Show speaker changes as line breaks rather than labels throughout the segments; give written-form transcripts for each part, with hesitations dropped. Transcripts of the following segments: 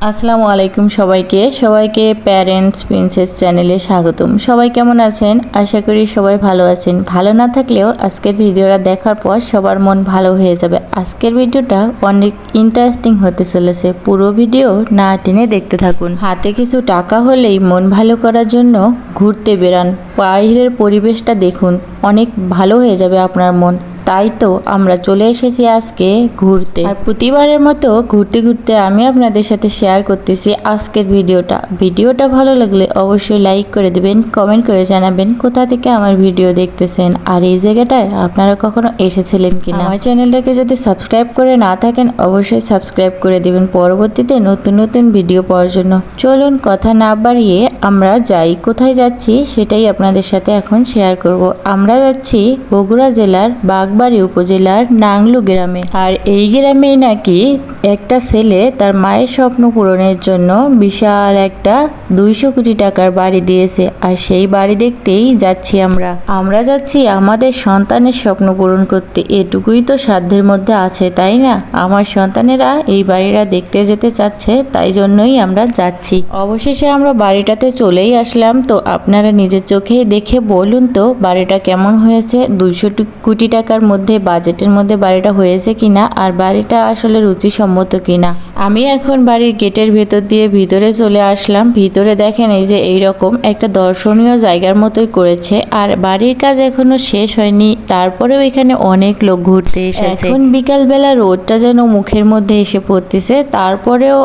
আসসালামু আলাইকুম সবাইকে প্যারেন্টস প্রিন্সেস চ্যানেলে স্বাগতম। সবাই কেমন আছেন? আশা করি সবাই ভালো আছেন। ভালো না থাকলেও আজকের ভিডিওটা দেখার পর সবার মন ভালো হয়ে যাবে। আজকের ভিডিওটা অনেক ইন্টারেস্টিং হতে চলেছে, পুরো ভিডিও না টেনে দেখতে থাকুন। হাতে কিছু টাকা হলেই মন ভালো করার জন্য ঘুরতে বেরান, বাইরের পরিবেশটা দেখুন, অনেক ভালো হয়ে যাবে আপনার মন। তাই তো আমরা চলে এসেছি আজকে ঘুরতে, আর প্রতিবারের মতো ঘুরতে ঘুরতে আমি আপনাদের সাথে শেয়ার করতেছি আজকের ভিডিওটা ভালো লাগলে অবশ্যই লাইক করে দিবেন, কমেন্ট করে জানাবেন কোথা থেকে আমার ভিডিও দেখতেছেন, আর এই জায়গাটায় আপনারা কখনো এসেছিলেন কিনা। আমার চ্যানেলটাকে যদি সাবস্ক্রাইব করে না থাকেন অবশ্যই সাবস্ক্রাইব করে দিবেন পরবর্তীতে নতুন নতুন ভিডিও পাওয়ার জন্য। চলুন কথা না বাড়িয়ে আমরা যাই। কোথায় যাচ্ছি সেটাই আপনাদের সাথে এখন শেয়ার করব। আমরা যাচ্ছি বগুড়া জেলার বাগবাড়ি উপজেলার নাংলু গ্রামে। আর এই গ্রামেই নাকি একটা ছেলে তার মায়ের স্বপ্ন পূরণের জন্য বিশাল একটা 200 কোটি টাকার বাড়ি দিয়েছে, আর সেই বাড়ি দেখতেই যাচ্ছি আমরা যাচ্ছি আমাদের সন্তানের স্বপ্ন পূরণ করতে। এটুকুই তো সাধ্যের মধ্যে আছে, তাই না? আমার সন্তানেরা এই বাড়িটা দেখতে যেতে চাচ্ছে, তাই জন্যই আমরা যাচ্ছি। অবশেষে আমরা বাড়িটাতে চলেই আসলাম। তো আপনারা নিজের চোখেই দেখে বলুন তো বাড়িটা কেমন হয়েছে, 200 কোটি টাকার মধ্যে বাজেটের মধ্যে বাড়িটা হয়েছে কিনা, আর বাড়িটা আসলে রুচিসম্মত কিনা। আমি এখন বাড়ির গেটের ভেতর দিয়ে ভিতরে চলে আসলাম। ভিতরে দেখেন এই যে এইরকম একটা দর্শনীয় জায়গার মতোই করেছে, আর বাড়ির কাজ এখনো শেষ হয়নি, তারপরেও এখানে অনেক লোক ঘুরতে এসেছে। এখন বিকালবেলা রোদটা যেন মুখের মধ্যে এসে পড়তেছে, তারপরেও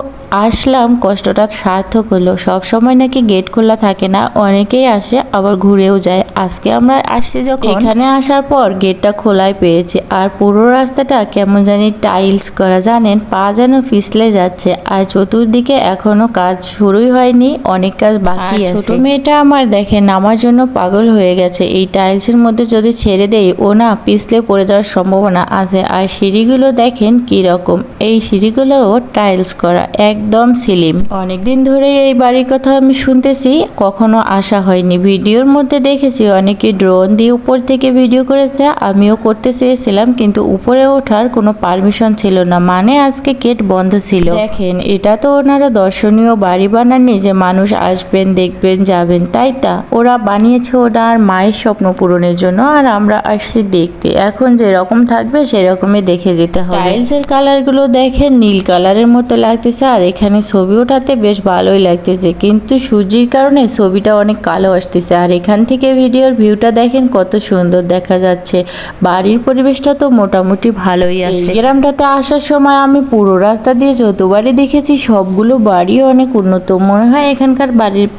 আসলাম, কষ্টটা সার্থক হলো। সব সময় নাকি গেট খোলা থাকে না, অনেকেই আসে আবার ঘুরেও যায়। আজকে আমরা আসছি যখন, এখানে আসার পর গেটটা খোলাই পেয়েছি, আর পুরো রাস্তাটা কেমন জানি টাইলস করা, জানেন পা যেন ফিসলে যাচ্ছে। আর চতুর্দিকে এখনো কাজ শুরুই হয়নি, অনেক কাজ বাকি আছে। ছোট মেয়েটা আমার দেখেন আমার জন্য পাগল হয়ে গেছে। এই টাইলসের মধ্যে যদি ছেড়ে দেই ও না পিছলে পড়ে যাওয়ার সম্ভাবনা আছে। আর সিঁড়িগুলো দেখেন কি রকম, এই সিঁড়িগুলোও টাইলস করা, একদম স্লিম। অনেকদিন ধরে এই বাড়ির কথা আমি শুনতেছি, কখনো আসা হয়নি। ভিডিওর মধ্যে দেখেছি অনেকে ড্রোন দিয়ে উপর থেকে ভিডিও করেছে, আমিও করতে চেয়েছিলাম, কিন্তু উপরে ওঠার কোনো পারমিশন ছিল না, মানে আজকে গেট বন্ধ ছিল। দেখেন এটা তো ওনারা দর্শনীয় বাড়ি বানাননি যে মানুষ আসবেন দেখবেন যাবেন, তাই তা ওরা বানিয়েছে ওনার মায়ের স্বপ্ন পূরণের জন্য, আর আমরা আসছি দেখতে। এখন যেরকম থাকবে সেরকমই দেখে যেতে হবে। টাইলসের কালারগুলো দেখেন নীল কালারের মতো লাগতেছে, আর এখানে ছবি ওঠাতে বেশ ভালোই লাগতেছে, কিন্তু সূর্যের কারণে ছবিটা অনেক কালো আসতেছে। আর এখান থেকে ভিডিওর ভিউটা দেখেন কত সুন্দর দেখা যাচ্ছে। বাড়ির পরিবেশটা তো মোটামুটি ভালোই আছে। গ্রামটাতে আসার সময় আমি পুরো রাস্তা দিয়ে যত বাড়ি দেখেছি সবগুলো বাড়ি অনেক উন্নত। মনে হয় এখানকার বাড়ির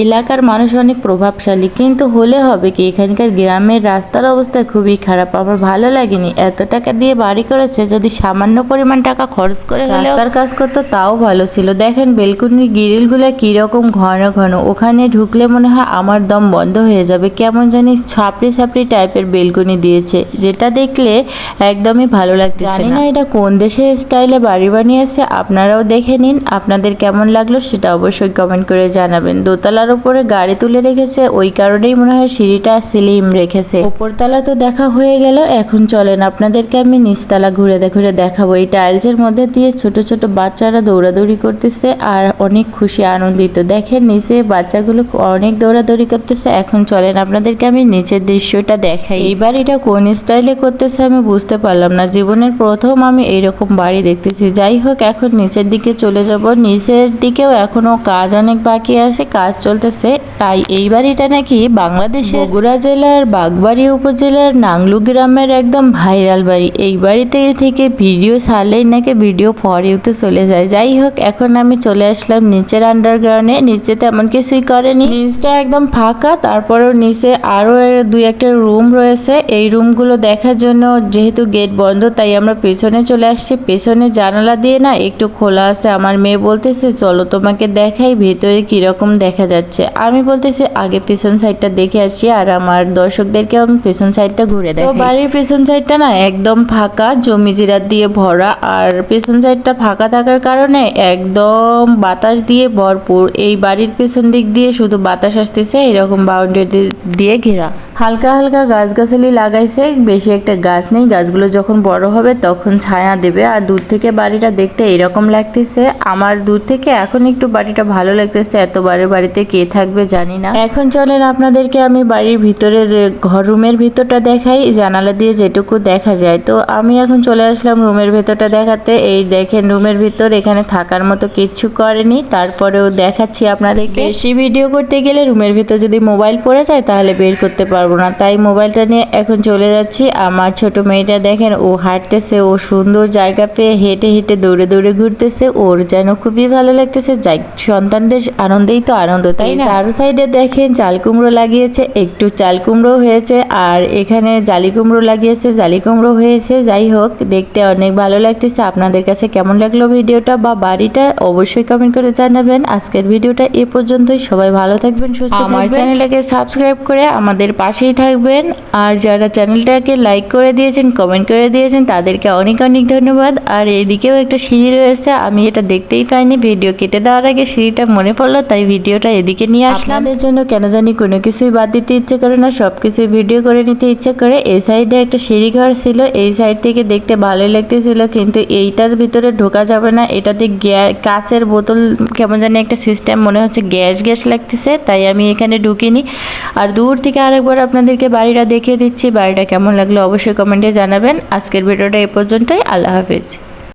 এলাকার মানুষ অনেক প্রভাবশালী, কিন্তু হলে হবে কি, এখানকার গ্রামের রাস্তার অবস্থা খুবই খারাপ। আমার ভালো লাগেনি, এত টাকা দিয়ে বাড়ি করেছে, যদি সামান্য পরিমাণ টাকা খরচ করে রাস্তার কাজ করতো তাও ভালো ছিল। দেখেন বেলকুনির গ্রিলগুলো কিরকম ঘন ঘন, ওখানে ঢুকলে মনে হয় আমার দম বন্ধ হয়ে যাবে। কেমন জানি ছাপড়ি ছাপড়ি টাইপের বেলকুনি দিয়েছে, যেটা দেখলে একদমই ভালো লাগছে। জানি না এটা কোন দেশে স্টাইলে বাড়ি বানিয়েছে, আপনারাও দেখে নিন। আপনাদের কেমন লাগলো সেটা অবশ্যই কমেন্ট করে জানাবেন। দোতলার উপরে গাড়ি তুলে রেখেছে, ওই কারণেই মনে হয় সিঁড়িটা স্লিম রেখেছে। উপরতলা তো দেখা হয়ে গেল, এখন চলেন আপনাদেরকে আমি নিচতলা ঘুরে ঘুরে দেখাবো। এই টাইলসের মধ্যে দিয়ে ছোট ছোট বাচ্চারা দৌড়াদৌড়ি করতেছে, আর অনেক খুশি আনন্দিত। দেখেন নিচে বাচ্চাগুলো অনেক দৌড়াদৌড়ি করতেছে। এখন চলেন আপনাদেরকে আমি নিচের দৃশ্যটা দেখাই। এই বাড়িটা কোন স্টাইলে করতেছে আমি বুঝতে পারলাম না, জীবনের প্রথম আমি এইরকম বাড়ি দেখতেছি। যাই হোক এখন নিচের দিকে চলে যাব। নিচের দিকেও এখনো কাজ অনেক বাকি আছে, কাজ চলতেছে। তাই এই বাড়িটা নাকি বাংলাদেশের বগুড়া জেলার বাগবাড়ি উপজেলার নাংলু গ্রামের একদম ভাইরাল বাড়ি। এই বাড়িতে থেকে ভিডিও ছাড়লেই নাকি ভিডিও ফর ইউতে চলে যায়। যাই হোক এখন আমি চলে আসলাম নিচের আন্ডারগ্রাউন্ডে। নিচে তেমন কিছুই করেনি, নিচটা একদম ফাঁকা। তারপরেও নিচে আরো দুই একটা রুম রয়েছে। এই রুমগুলো দেখার জন্য যেহেতু গেট বন্ধ, তাই আমরা পেছনে চলে আসছি। পেছনে জানালা দিয়ে না একটু খোলা আছে। আমার মেয়ে বলতেছে চলো তোমাকে দেখাই ভেতরে কিরকম দেখা যাচ্ছে। আমি বলতেছি আগে পেছন সাইডটা দেখে আসি, আর আমার দর্শকদেরকে আমি পেছন সাইডটা ঘুরে দেখাই। বাড়ির পেছন সাইডটা না একদম ফাঁকা, জমি জিরাত দিয়ে ভরা, আর পেছন সাইডটা ফাঁকা থাকার কারণে একদম বাতাস দিয়ে ভরপুর। এই বাড়ির পেছন দিক দিয়ে শুধু বাতাস আসতেছে, এরকম বাউন্ডারি দিয়ে ঘেরা। হালকা হালকা গাছগাছালি লাগাইছে, বেশি বেশি একটা গাছ নেই, গাছগুলো যখন বড় হবে তখন ছায়া দেবে। আর দূর থেকে বাড়িটা দেখতে এরকম লাগতেছে। আমার দূর থেকে এখন একটু বাড়িটা ভালো লাগতেছে, এত বাড়িতে কে থাকবে জানি না। এখন চলেন আপনাদেরকে আমি বাড়ির ভিতরের রুমের ভিতরটা দেখাই, জানালা দিয়ে যেটুকু দেখা যায়। তো আমি এখন চলে আসলাম রুমের ভিতরটা দেখাতে। এই দেখেন রুমের ভিতর, এখানে থাকার মতো কিচ্ছু করেনি, তারপরেও দেখাচ্ছি আপনাদেরকে। বেশি ভিডিও করতে গেলে রুমের ভিতর যদি মোবাইল পড়ে যায় তাহলে বের করতে পারবো না, তাই মোবাইলটা নিয়ে এখন চলে যাচ্ছি। আমার ছোট মেয়েটা দেখেন, ও হাঁটতেছে, ও সুন্দর জায়গা পেয়ে হেঁটে হেঁটে দৌড়ে দৌড়ে ঘুরতেছে, ওর যেন খুবই ভালো লাগতেছে। যাই, সন্তানদের আনন্দেই তো আনন্দ, তাই না? চারো সাইডে দেখেন চাল কুমড়ো লাগিয়েছে, একটু চাল কুমড়ো হয়েছে, আর এখানে জালি কুমড়ো লাগিয়েছে, জালি কুমড়ো হয়েছে। যাই হোক, দেখতে অনেক ভালো লাগতেছে। আপনাদের কাছে কেমন লাগলো ভিডিওটা বা বাড়িটা অবশ্যই কমেন্ট করে জানাবেন। আজকের ভিডিওটা এ পর্যন্তই। সবাই ভালো থাকবেন, সুস্থ থাকবেন। আমার চ্যানেলটাকে সাবস্ক্রাইব করে আমাদের পাশেই থাকবেন। আর যারা চ্যানেলটাকে লাইক করে দিয়েছেন, কমেন্ট করে দিয়েছেন, তাদেরকে অনেক অনেক ধন্যবাদ। আর এইদিকেও একটা সিঁড়ি রয়েছে, আমি এটা দেখতেই পাইনি, ভিডিও কেটে দেওয়ার আগে সিঁড়িটা মনে পড়লো, তাই ভিডিওটা এদিকে নিয়ে আসলাম। আপনাদের জন্য কেন জানি কোনো কিছুই বাদ দিতে ইচ্ছে করে না, সব কিছুই ভিডিও করে নিতে ইচ্ছে করে। এই সাইডে একটা সিঁড়ি ঘর ছিল, এই সাইড থেকে দেখতে ভালোই লাগতেছিল, কিন্তু এইটার ভিতরে ঢোকা যাবে না। এটাতে কাচের বোতল কেমন জানি একটা সিস্টেম, মনে হচ্ছে গ্যাস লাগতেছে, তাই আমি এখানে ঢুকিনি। আর দূর থেকে আরেকবার আপনাদেরকে বাড়িটা দেখিয়ে দিচ্ছি। বাড়িটা কেমন লাগলো অবশ্যই কমেন্টে জানাবেন। আজকের ভিডিওটা এ পর্যন্তই। আল্লাহ হাফেজ।